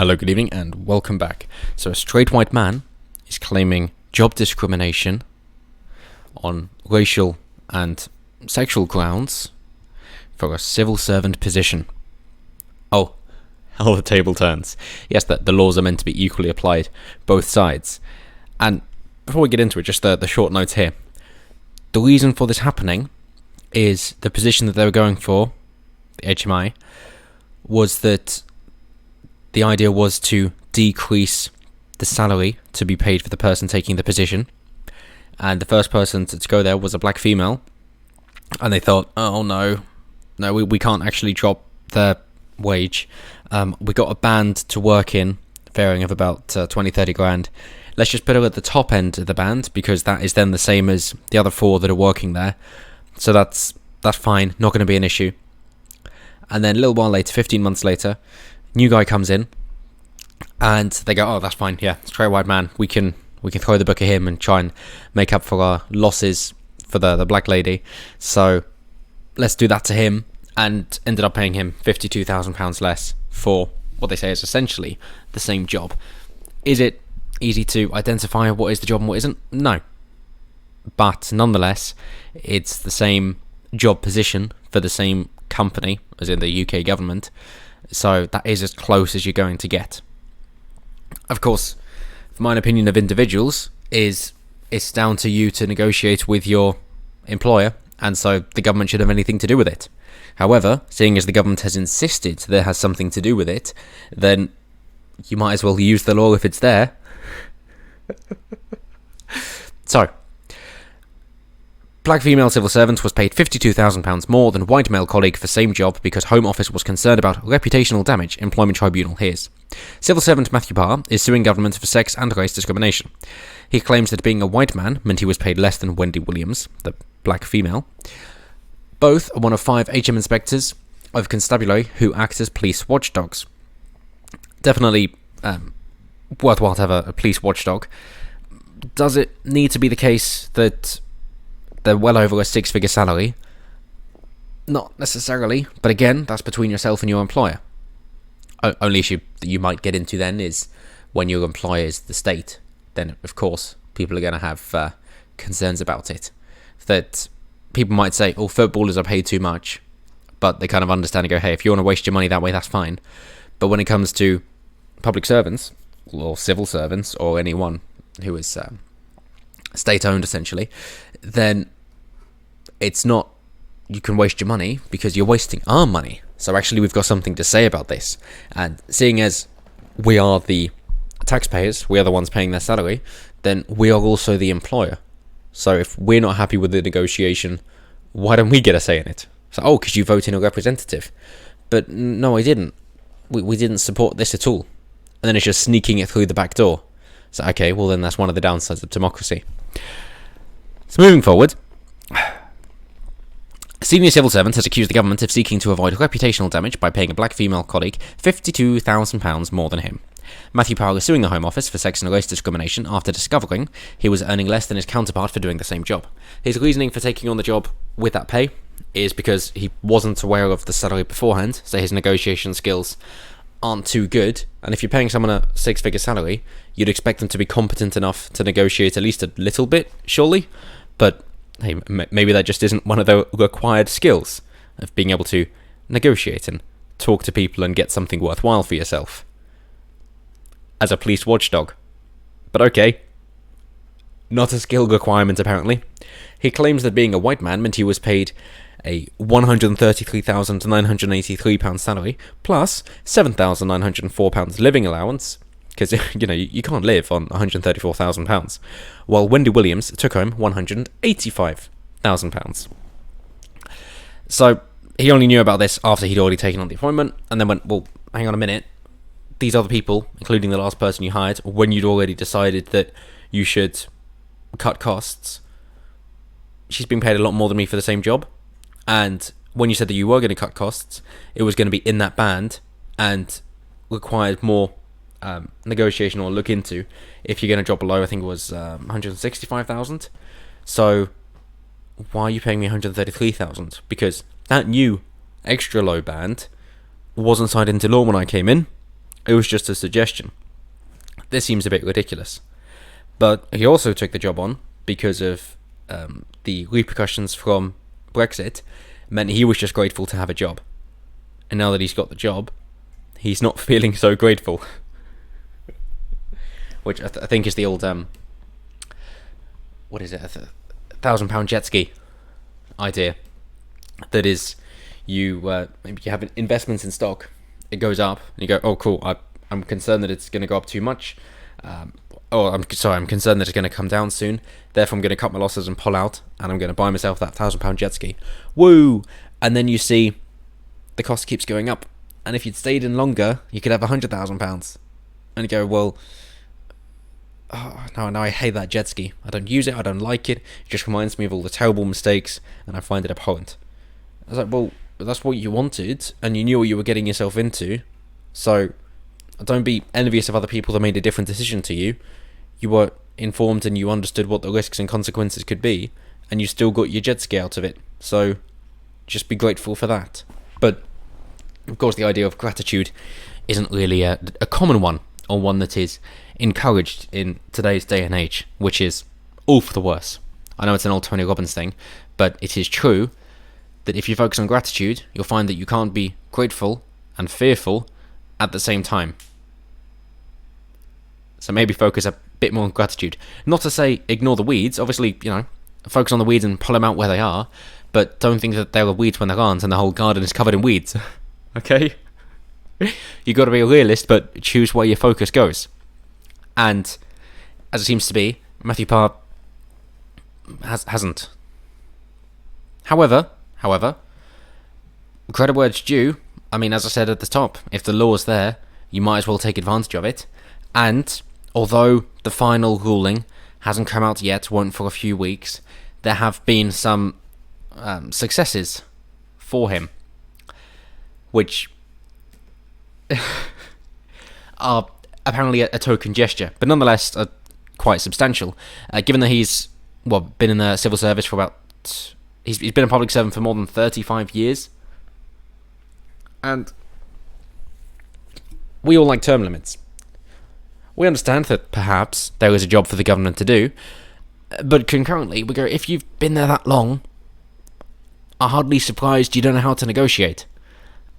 Hello, good evening, and welcome back. So a straight white man is claiming job discrimination on racial and sexual grounds for a civil servant position. Oh, how the table turns. Yes, that the laws are meant to be equally applied, both sides. And before we get into it, just the short notes here. The reason for this happening is the position that they were going for, the HMI, was that the idea was to decrease the salary to be paid for the person taking the position. And the first person to go there was a black female. And they thought, oh no, we can't actually drop their wage. We got a band to work in, varying of about 20-30 grand. Let's just put her at the top end of the band, because that is then the same as the other four that are working there. So that's fine, not going to be an issue. And then a little while later, 15 months later, new guy comes in, and they go, oh, that's fine, yeah, straight white man, we can throw the book at him and try and make up for our losses for the black lady, so let's do that to him, and ended up paying him £52,000 less for what they say is essentially the same job. Is it easy to identify what is the job and what isn't? No. But nonetheless, it's the same job position for the same company, as in the UK government, so that is as close as you're going to get. Of course, my opinion of individuals is it's down to you to negotiate with your employer, and so the government should have anything to do with it. However, seeing as the government has insisted there has something to do with it, then you might as well use the law if it's there. So, black female civil servant was paid £52,000 more than white male colleague for same job because Home Office was concerned about reputational damage, Employment Tribunal hears. Civil servant Matthew Parr is suing government for sex and race discrimination. He claims that being a white man meant he was paid less than Wendy Williams, the black female. Both are one of 5 HM inspectors of constabulary who act as police watchdogs. Definitely worthwhile to have a police watchdog. Does it need to be the case that they're well over a 6-figure salary? Not necessarily, but again, that's between yourself and your employer. Only issue that you might get into then is when your employer is the state. Then, of course, people are going to have concerns about it. That people might say, oh, footballers are paid too much, but they kind of understand and go, hey, if you want to waste your money that way, that's fine. But when it comes to public servants, or civil servants, or anyone who is state-owned, essentially, then it's not you can waste your money, because you're wasting our money. So actually we've got something to say about this. And seeing as we are the taxpayers, we are the ones paying their salary, then we are also the employer. So if we're not happy with the negotiation, why don't we get a say in it? So, oh, because you vote in a representative. But no, I didn't. We didn't support this at all. And then it's just sneaking it through the back door. So, okay, well then that's one of the downsides of democracy. So moving forward, a senior civil servant has accused the government of seeking to avoid reputational damage by paying a black female colleague £52,000 more than him. Matthew Parr is suing the Home Office for sex and race discrimination after discovering he was earning less than his counterpart for doing the same job. His reasoning for taking on the job with that pay is because he wasn't aware of the salary beforehand, so his negotiation skills aren't too good, and if you're paying someone a 6-figure salary, you'd expect them to be competent enough to negotiate at least a little bit, surely? But hey, maybe that just isn't one of the required skills of being able to negotiate and talk to people and get something worthwhile for yourself as a police watchdog. But okay, not a skill requirement apparently. He claims that being a white man meant he was paid a £133,983 salary plus £7,904 living allowance, because you can't live on £134,000, while Wendy Williams took home £185,000. So he only knew about this after he'd already taken on the appointment, and then went, well, hang on a minute, these other people, including the last person you hired, when you'd already decided that you should cut costs, she's been paid a lot more than me for the same job. And when you said that you were going to cut costs, it was going to be in that band and required more negotiation or look into if you're going to drop below. I think it was 165,000. So why are you paying me 133,000? Because that new extra low band wasn't signed into law when I came in. It was just a suggestion. This seems a bit ridiculous. But he also took the job on because of the repercussions from Brexit. Meant he was just grateful to have a job. And now that he's got the job, he's not feeling so grateful. Which I think is the old, what is it, £1,000 jet ski idea. That is, maybe you have investments in stock, it goes up, and you go, oh cool, I'm concerned that it's going to go up too much. I'm concerned that it's going to come down soon. Therefore, I'm going to cut my losses and pull out, and I'm going to buy myself that £1,000 jet ski. Woo! And then you see the cost keeps going up. And if you'd stayed in longer, you could have £100,000. And you go, well, now I hate that jet ski. I don't use it. I don't like it. It just reminds me of all the terrible mistakes, and I find it abhorrent. I was like, well, that's what you wanted, and you knew what you were getting yourself into. So don't be envious of other people that made a different decision to you. You were informed and you understood what the risks and consequences could be, and you still got your jet ski out of it. So just be grateful for that. But of course, the idea of gratitude isn't really a common one, or one that is encouraged in today's day and age, which is all for the worse. I know it's an old Tony Robbins thing, but it is true that if you focus on gratitude, you'll find that you can't be grateful and fearful at the same time. So maybe focus a bit more on gratitude. Not to say ignore the weeds. Obviously, focus on the weeds and pull them out where they are, but don't think that there are weeds when there aren't and the whole garden is covered in weeds. Okay? You got to be a realist, but choose where your focus goes. And as it seems to be, Matthew Parr hasn't. However, credit where it's due. I mean, as I said at the top, if the law's there, you might as well take advantage of it. And although the final ruling hasn't come out yet, won't for a few weeks, there have been some successes for him, which are apparently a token gesture, but nonetheless quite substantial, given that he's been in the civil service for about... He's been a public servant for more than 35 years. And we all like term limits. We understand that perhaps there is a job for the government to do, but concurrently we go, if you've been there that long, I'm hardly surprised you don't know how to negotiate.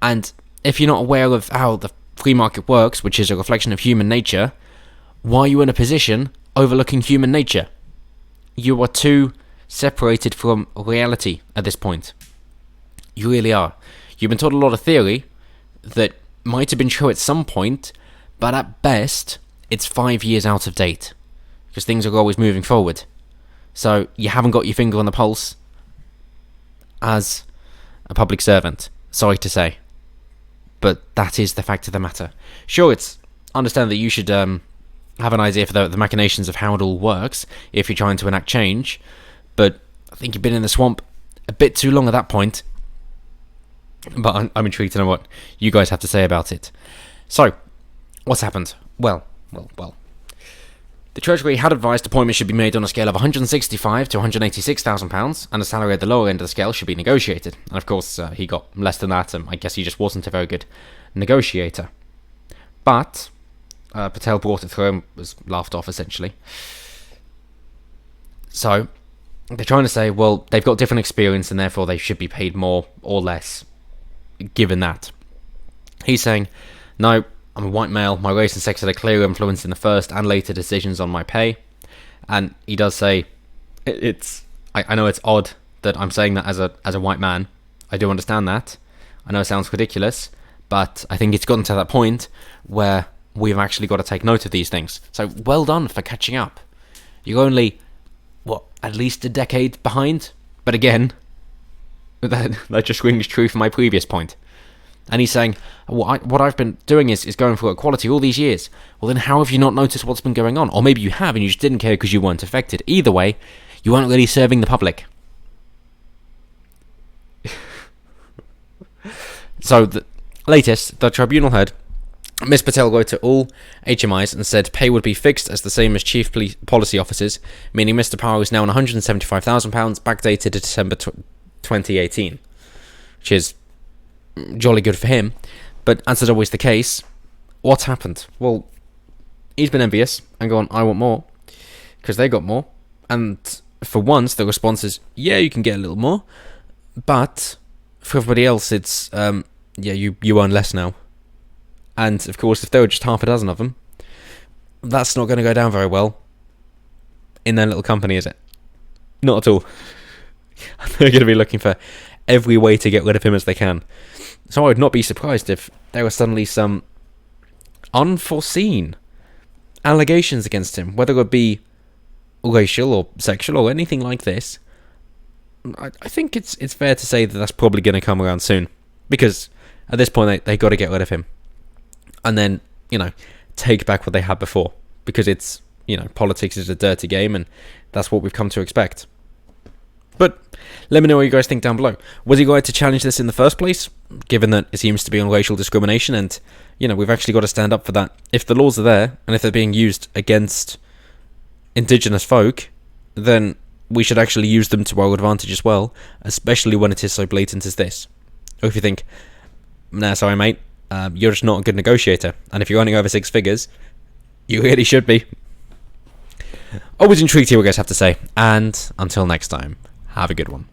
And if you're not aware of how the free market works, which is a reflection of human nature, why are you in a position overlooking human nature? You are too separated from reality at this point. You really are. You've been taught a lot of theory that might have been true at some point, but at best, it's 5 years out of date, because things are always moving forward. So you haven't got your finger on the pulse as a public servant, sorry to say. But that is the fact of the matter. Sure, it's understand that you should have an idea for the machinations of how it all works if you're trying to enact change, but I think you've been in the swamp a bit too long at that point. But I'm intrigued to know what you guys have to say about it. So, what's happened? Well. The Treasury had advised appointments should be made on a scale of £165,000 to £186,000, and a salary at the lower end of the scale should be negotiated. And of course, he got less than that, and I guess he just wasn't a very good negotiator. But Patel brought it through and was laughed off, essentially. So, they're trying to say, well, they've got different experience, and therefore they should be paid more or less, given that. He's saying, no, I'm a white male, my race and sex had a clear influence in the first and later decisions on my pay. And he does say, I know it's odd that I'm saying that as a white man. I do understand that. I know it sounds ridiculous, but I think it's gotten to that point where we've actually got to take note of these things. So well done for catching up. You're only, at least a decade behind? But again, that just rings true for my previous point. And he's saying, what I've been doing is going for equality all these years. Well, then how have you not noticed what's been going on? Or maybe you have and you just didn't care because you weren't affected. Either way, you weren't really serving the public. So, the latest, the tribunal heard Ms. Patel wrote to all HMIs and said pay would be fixed as the same as chief policy officers, meaning Mr. Power is now on £175,000, backdated to December 2018, which is jolly good for him. But as is always the case, what's happened? Well, he's been envious and gone, I want more, because they got more. And for once, the response is, yeah, you can get a little more, but for everybody else, it's, yeah, you earn less now. And, of course, if there were just half a dozen of them, that's not going to go down very well in their little company, is it? Not at all. They're going to be looking for every way to get rid of him as they can. So I would not be surprised if there were suddenly some unforeseen allegations against him, whether it be racial or sexual or anything like this. I think it's fair to say that that's probably going to come around soon, because at this point they got to get rid of him, and then take back what they had before, because it's politics is a dirty game, and that's what we've come to expect. But let me know what you guys think down below. Was he going to challenge this in the first place, given that it seems to be on racial discrimination, and we've actually got to stand up for that. If the laws are there, and if they're being used against indigenous folk, then we should actually use them to our advantage as well, especially when it is so blatant as this. Or if you think, nah, sorry mate, you're just not a good negotiator, and if you're earning over six figures, you really should be. Always intrigued to hear what you guys have to say, and until next time, have a good one.